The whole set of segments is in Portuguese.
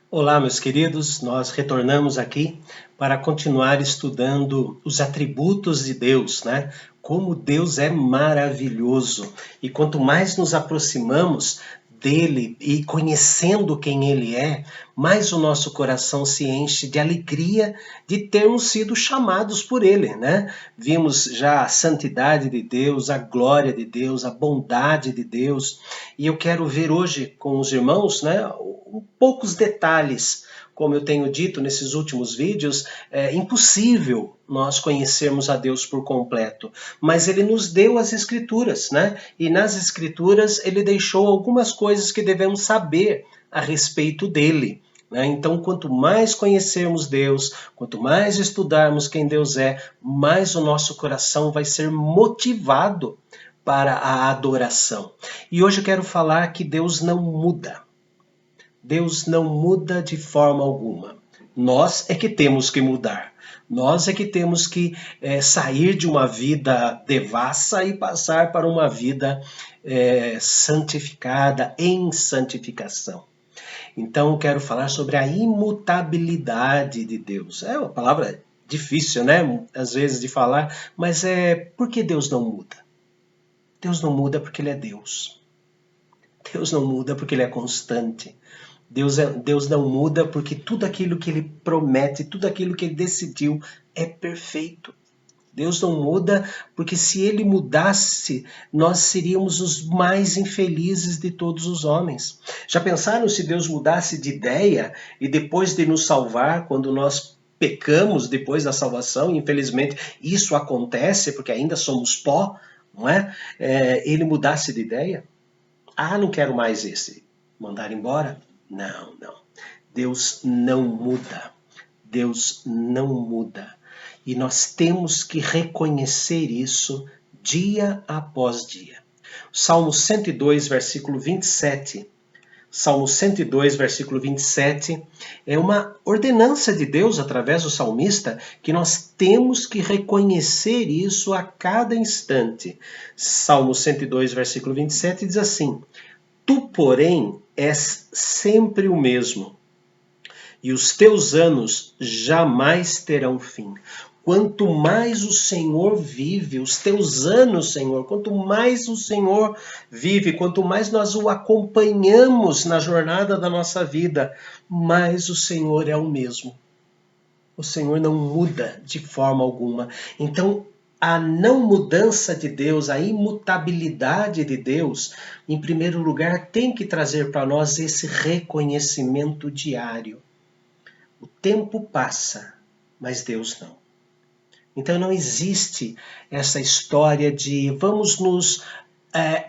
Olá, meus queridos, nós retornamos aqui para continuar estudando os atributos de Deus, né? Como Deus é maravilhoso. E quanto mais nos aproximamos dele e conhecendo quem ele é, mais o nosso coração se enche de alegria de termos sido chamados por ele, né? Vimos já a santidade de Deus, a glória de Deus, a bondade de Deus. E eu quero ver hoje com os irmãos, né, poucos detalhes. Como eu tenho dito nesses últimos vídeos, é impossível nós conhecermos a Deus por completo, mas ele nos deu as Escrituras, né? E nas Escrituras ele deixou algumas coisas que devemos saber a respeito dele. Então, quanto mais conhecermos Deus, quanto mais estudarmos quem Deus é, mais o nosso coração vai ser motivado para a adoração. E hoje eu quero falar que Deus não muda. Deus não muda de forma alguma. Nós é que temos que mudar. Nós é que temos que sair de uma vida devassa e passar para uma vida santificada, em santificação. Então, eu quero falar sobre a imutabilidade de Deus. É uma palavra difícil, né? Às vezes de falar, mas por que Deus não muda? Deus não muda porque Ele é Deus. Deus não muda porque Ele é constante. Deus não muda porque tudo aquilo que Ele promete, tudo aquilo que Ele decidiu é perfeito. Deus não muda porque se Ele mudasse, nós seríamos os mais infelizes de todos os homens. Já pensaram se Deus mudasse de ideia e depois de nos salvar, quando nós pecamos depois da salvação, infelizmente isso acontece porque ainda somos pó, não é? Ele mudasse de ideia? Ah, não quero mais esse. Mandar embora? Não, não. Deus não muda. Deus não muda. E nós temos que reconhecer isso dia após dia. Salmo 102, versículo 27. Salmo 102, versículo 27, é uma ordenança de Deus através do salmista que nós temos que reconhecer isso a cada instante. Salmo 102, versículo 27 diz assim: Tu, porém, és sempre o mesmo, e os teus anos jamais terão fim. Quanto mais o Senhor vive, os teus anos, Senhor, quanto mais o Senhor vive, quanto mais nós o acompanhamos na jornada da nossa vida, mais o Senhor é o mesmo. O Senhor não muda de forma alguma. Então, a não mudança de Deus, a imutabilidade de Deus, em primeiro lugar, tem que trazer para nós esse reconhecimento diário. O tempo passa, mas Deus não. Então não existe essa história de vamos nos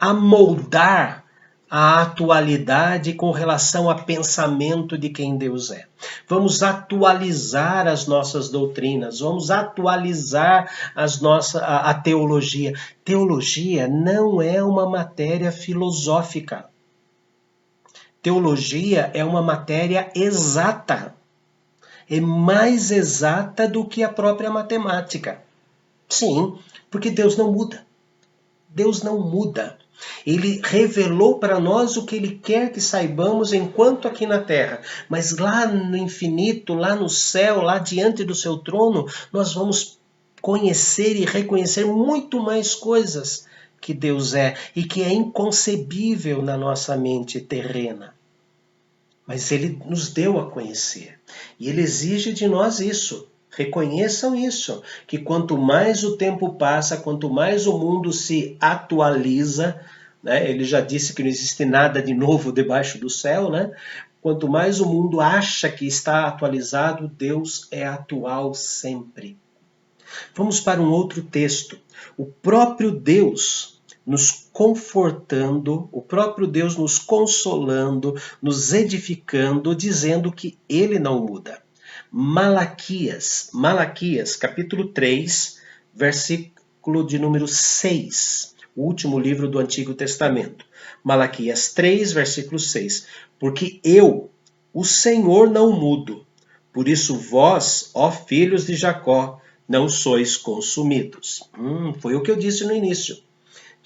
amoldar à atualidade com relação a pensamento de quem Deus é. Vamos atualizar as nossas doutrinas, vamos atualizar a teologia. Teologia não é uma matéria filosófica. Teologia é uma matéria exata. É mais exata do que a própria matemática. Sim, porque Deus não muda. Deus não muda. Ele revelou para nós o que Ele quer que saibamos enquanto aqui na Terra. Mas lá no infinito, lá no céu, lá diante do seu trono, nós vamos conhecer e reconhecer muito mais coisas que Deus é e que é inconcebível na nossa mente terrena. Mas Ele nos deu a conhecer. E Ele exige de nós isso. Reconheçam isso, que quanto mais o tempo passa, quanto mais o mundo se atualiza, né? Ele já disse que não existe nada de novo debaixo do céu, né? Quanto mais o mundo acha que está atualizado, Deus é atual sempre. Vamos para um outro texto. O próprio Deus nos confortando, o próprio Deus nos consolando, nos edificando, dizendo que Ele não muda. Malaquias, capítulo 3, versículo de número 6, o último livro do Antigo Testamento. Malaquias 3, versículo 6. Porque eu, o Senhor, não mudo. Por isso vós, ó filhos de Jacó, não sois consumidos. Foi o que eu disse no início.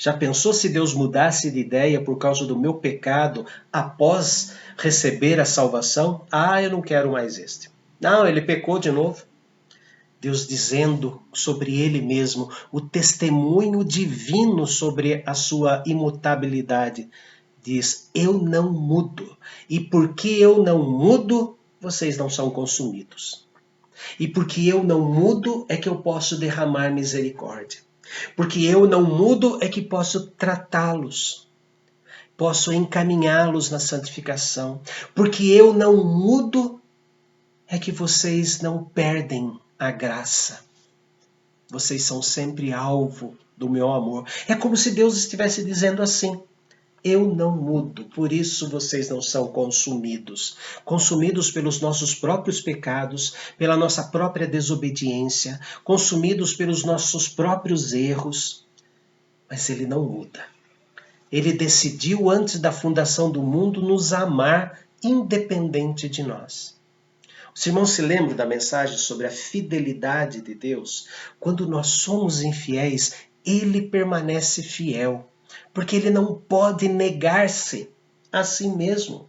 Já pensou se Deus mudasse de ideia por causa do meu pecado após receber a salvação? Ah, eu não quero mais este. Não, ele pecou de novo. Deus dizendo sobre ele mesmo, o testemunho divino sobre a sua imutabilidade. Diz, eu não mudo. E porque eu não mudo, vocês não são consumidos. E porque eu não mudo, é que eu posso derramar misericórdia. Porque eu não mudo, é que posso tratá-los. Posso encaminhá-los na santificação. Porque eu não mudo, é que vocês não perdem a graça. Vocês são sempre alvo do meu amor. É como se Deus estivesse dizendo assim, eu não mudo, por isso vocês não são consumidos. Consumidos pelos nossos próprios pecados, pela nossa própria desobediência, consumidos pelos nossos próprios erros. Mas ele não muda. Ele decidiu antes da fundação do mundo nos amar independente de nós. Os irmãos se lembram da mensagem sobre a fidelidade de Deus? Quando nós somos infiéis, ele permanece fiel. Porque ele não pode negar-se a si mesmo.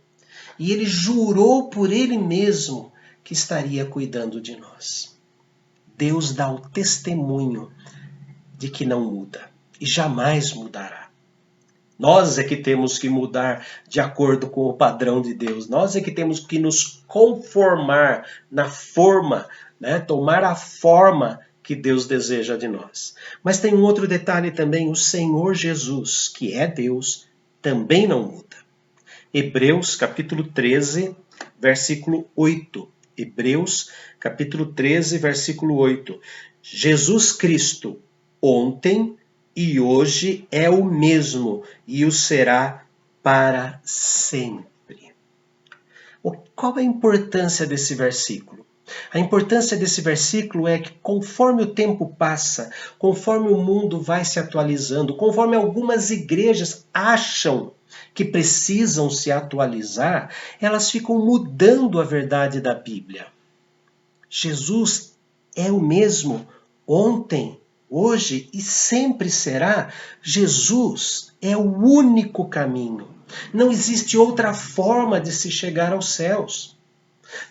E ele jurou por ele mesmo que estaria cuidando de nós. Deus dá o testemunho de que não muda e jamais mudará. Nós é que temos que mudar de acordo com o padrão de Deus. Nós é que temos que nos conformar na forma, tomar a forma que Deus deseja de nós. Mas tem um outro detalhe também, o Senhor Jesus, que é Deus, também não muda. Hebreus capítulo 13, versículo 8. Hebreus capítulo 13, versículo 8. Jesus Cristo, ontem e hoje é o mesmo e o será para sempre. Qual a importância desse versículo? A importância desse versículo é que conforme o tempo passa, conforme o mundo vai se atualizando, conforme algumas igrejas acham que precisam se atualizar, elas ficam mudando a verdade da Bíblia. Jesus é o mesmo ontem, hoje e sempre será. Jesus é o único caminho. Não existe outra forma de se chegar aos céus.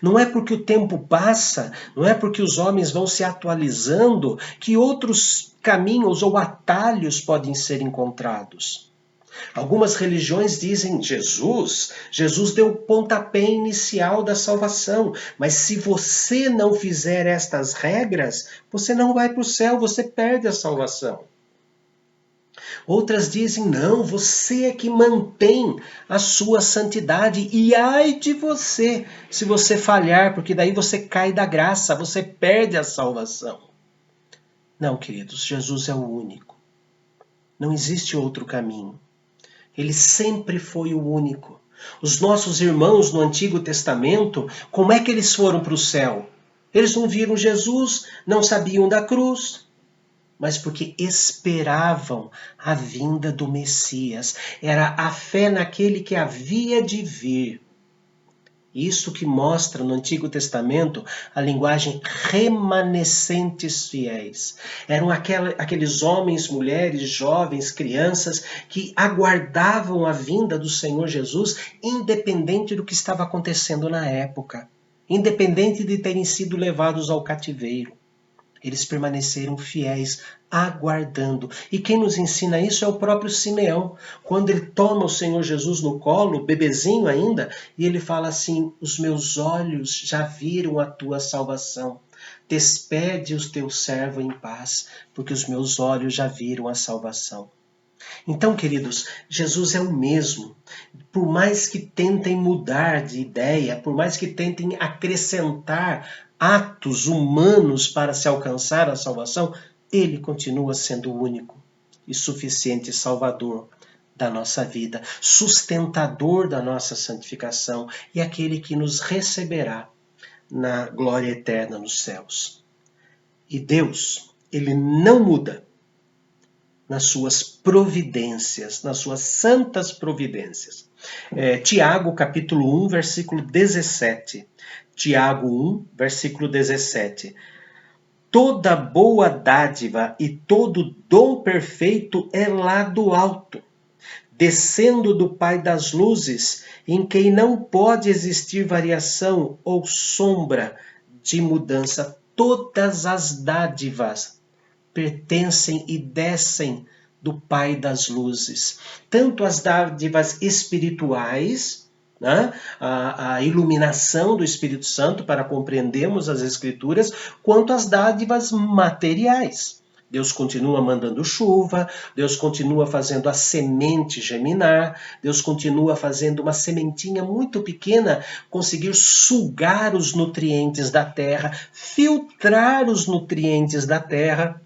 Não é porque o tempo passa, não é porque os homens vão se atualizando que outros caminhos ou atalhos podem ser encontrados. Algumas religiões dizem Jesus deu o pontapé inicial da salvação, mas se você não fizer estas regras, você não vai para o céu, você perde a salvação. Outras dizem, não, você é que mantém a sua santidade e ai de você se você falhar, porque daí você cai da graça, você perde a salvação. Não, queridos, Jesus é o único. Não existe outro caminho. Ele sempre foi o único. Os nossos irmãos no Antigo Testamento, como é que eles foram para o céu? Eles não viram Jesus, não sabiam da cruz, mas porque esperavam a vinda do Messias. Era a fé naquele que havia de vir. Isso que mostra no Antigo Testamento a linguagem remanescentes fiéis. Eram aqueles homens, mulheres, jovens, crianças que aguardavam a vinda do Senhor Jesus, independente do que estava acontecendo na época, independente de terem sido levados ao cativeiro. Eles permaneceram fiéis, aguardando. E quem nos ensina isso é o próprio Simeão. Quando ele toma o Senhor Jesus no colo, bebezinho ainda, e ele fala assim, os meus olhos já viram a tua salvação. Despede o teu servo em paz, porque os meus olhos já viram a salvação. Então, queridos, Jesus é o mesmo. Por mais que tentem mudar de ideia, por mais que tentem acrescentar atos humanos para se alcançar a salvação, ele continua sendo o único e suficiente Salvador da nossa vida, sustentador da nossa santificação e aquele que nos receberá na glória eterna nos céus. E Deus, ele não muda nas suas providências, nas suas santas providências. Tiago, capítulo 1, versículo 17. Tiago 1, versículo 17. Toda boa dádiva e todo dom perfeito é lá do alto, descendo do Pai das luzes, em quem não pode existir variação ou sombra de mudança. Todas as dádivas pertencem e descem do Pai das luzes. Tanto as dádivas espirituais, né? A iluminação do Espírito Santo para compreendermos as Escrituras, quanto as dádivas materiais. Deus continua mandando chuva, Deus continua fazendo a semente germinar, Deus continua fazendo uma sementinha muito pequena conseguir sugar os nutrientes da terra, filtrar os nutrientes da terra.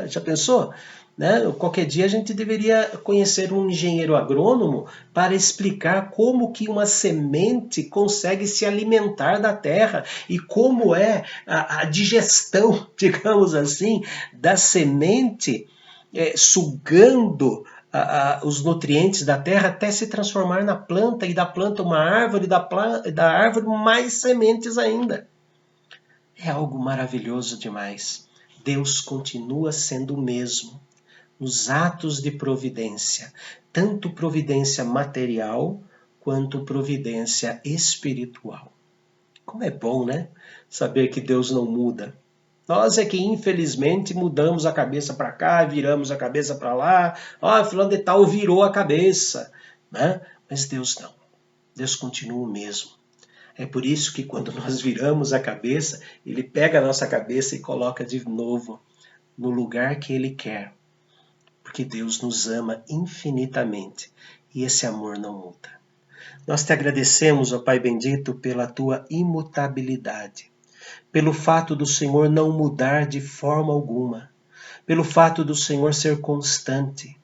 Já pensou? Né? Qualquer dia a gente deveria conhecer um engenheiro agrônomo para explicar como que uma semente consegue se alimentar da terra e como é a digestão, digamos assim, da semente sugando os nutrientes da terra até se transformar na planta e da planta uma árvore, da árvore mais sementes ainda. É algo maravilhoso demais. Deus continua sendo o mesmo nos atos de providência, tanto providência material quanto providência espiritual. Como é bom, né? Saber que Deus não muda. Nós é que infelizmente mudamos a cabeça para cá, viramos a cabeça para lá. Fulano de tal virou a cabeça, né? Mas Deus não. Deus continua o mesmo. É por isso que quando nós viramos a cabeça, Ele pega a nossa cabeça e coloca de novo no lugar que Ele quer. Porque Deus nos ama infinitamente e esse amor não muda. Nós te agradecemos, ó Pai bendito, pela tua imutabilidade, pelo fato do Senhor não mudar de forma alguma, pelo fato do Senhor ser constante.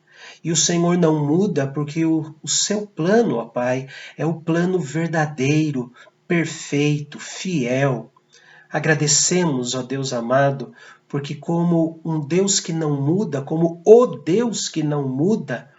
E o Senhor não muda porque o seu plano, ó Pai, é o plano verdadeiro, perfeito, fiel. Agradecemos, ó Deus amado, porque como um Deus que não muda, como o Deus que não muda,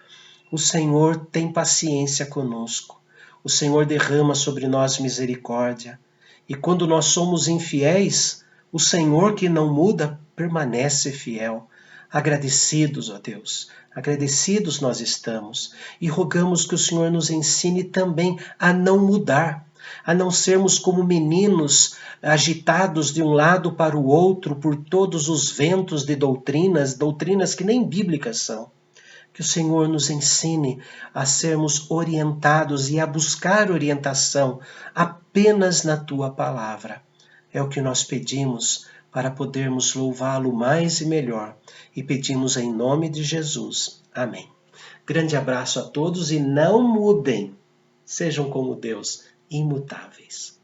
o Senhor tem paciência conosco. O Senhor derrama sobre nós misericórdia. E quando nós somos infiéis, o Senhor que não muda permanece fiel. Agradecidos, ó Deus, agradecidos nós estamos. E rogamos que o Senhor nos ensine também a não mudar, a não sermos como meninos agitados de um lado para o outro por todos os ventos de doutrinas que nem bíblicas são. Que o Senhor nos ensine a sermos orientados e a buscar orientação apenas na Tua palavra. É o que nós pedimos para podermos louvá-lo mais e melhor. E pedimos em nome de Jesus. Amém. Grande abraço a todos e não mudem. Sejam como Deus, imutáveis.